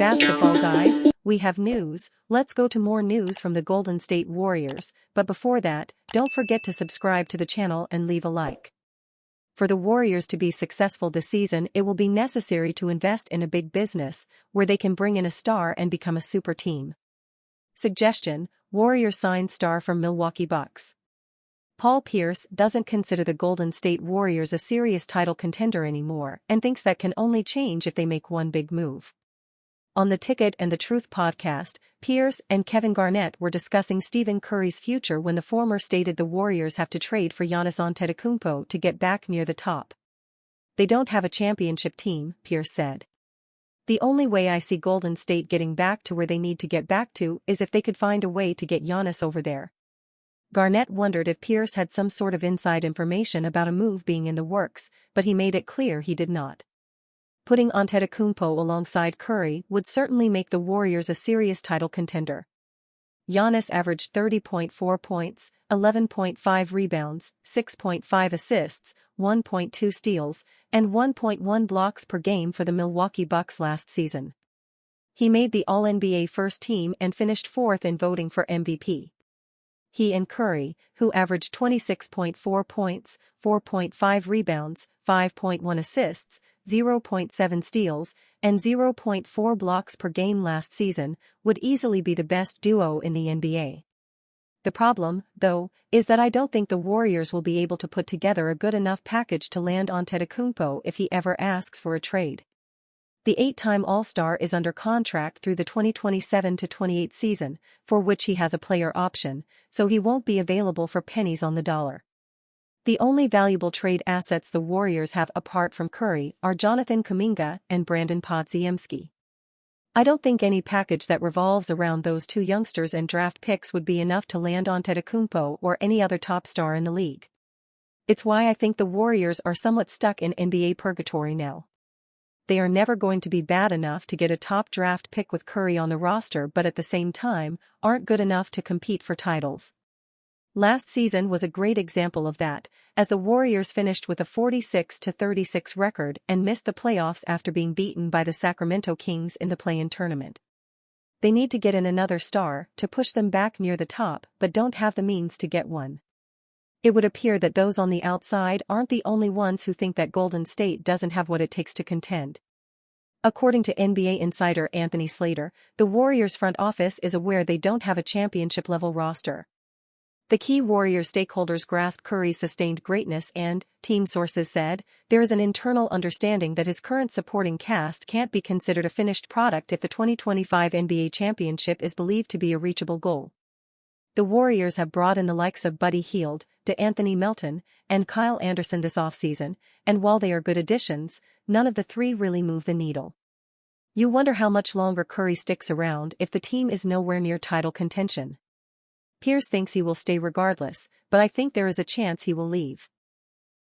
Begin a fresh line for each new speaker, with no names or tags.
basketball, guys, we have news. Let's go to more news from the Golden State Warriors, but before that, don't forget to subscribe to the channel and leave a like. For the Warriors to be successful this season, it will be necessary to invest in a big business, where they can bring in a star and become a super team. Suggestion: Warriors sign star from Milwaukee Bucks. Paul Pierce doesn't consider the Golden State Warriors a serious title contender anymore and thinks that can only change if they make one big move. On the Ticket and the Truth podcast, Pierce and Kevin Garnett were discussing Stephen Curry's future when the former stated the Warriors have to trade for Giannis Antetokounmpo to get back near the top. They don't have a championship team, Pierce said. The only way I see Golden State getting back to where they need to get back to is if they could find a way to get Giannis over there. Garnett wondered if Pierce had some sort of inside information about a move being in the works, but he made it clear he did not. Putting Antetokounmpo alongside Curry would certainly make the Warriors a serious title contender. Giannis averaged 30.4 points, 11.5 rebounds, 6.5 assists, 1.2 steals, and 1.1 blocks per game for the Milwaukee Bucks last season. He made the All-NBA first team and finished fourth in voting for MVP. He and Curry, who averaged 26.4 points, 4.5 rebounds, 5.1 assists, 0.7 steals, and 0.4 blocks per game last season, would easily be the best duo in the NBA. The problem, though, is that I don't think the Warriors will be able to put together a good enough package to land Antetokounmpo if he ever asks for a trade. The 8-time All-Star is under contract through the 2027-28 season, for which he has a player option, so he won't be available for pennies on the dollar. The only valuable trade assets the Warriors have apart from Curry are Jonathan Kuminga and Brandon Podziemski. I don't think any package that revolves around those two youngsters and draft picks would be enough to land Antetokounmpo or any other top star in the league. It's why I think the Warriors are somewhat stuck in NBA purgatory now. They are never going to be bad enough to get a top draft pick with Curry on the roster, but at the same time, aren't good enough to compete for titles. Last season was a great example of that, as the Warriors finished with a 46-36 record and missed the playoffs after being beaten by the Sacramento Kings in the play-in tournament. They need to get in another star to push them back near the top, but don't have the means to get one. It would appear that those on the outside aren't the only ones who think that Golden State doesn't have what it takes to contend. According to NBA insider Anthony Slater, the Warriors front office is aware they don't have a championship-level roster. The key Warriors stakeholders grasp Curry's sustained greatness and, team sources said, there is an internal understanding that his current supporting cast can't be considered a finished product if the 2025 NBA championship is believed to be a reachable goal. The Warriors have brought in the likes of Buddy Hield, DeAnthony Melton, and Kyle Anderson this offseason, and while they are good additions, none of the three really move the needle. You wonder how much longer Curry sticks around if the team is nowhere near title contention. Pierce thinks he will stay regardless, but I think there is a chance he will leave.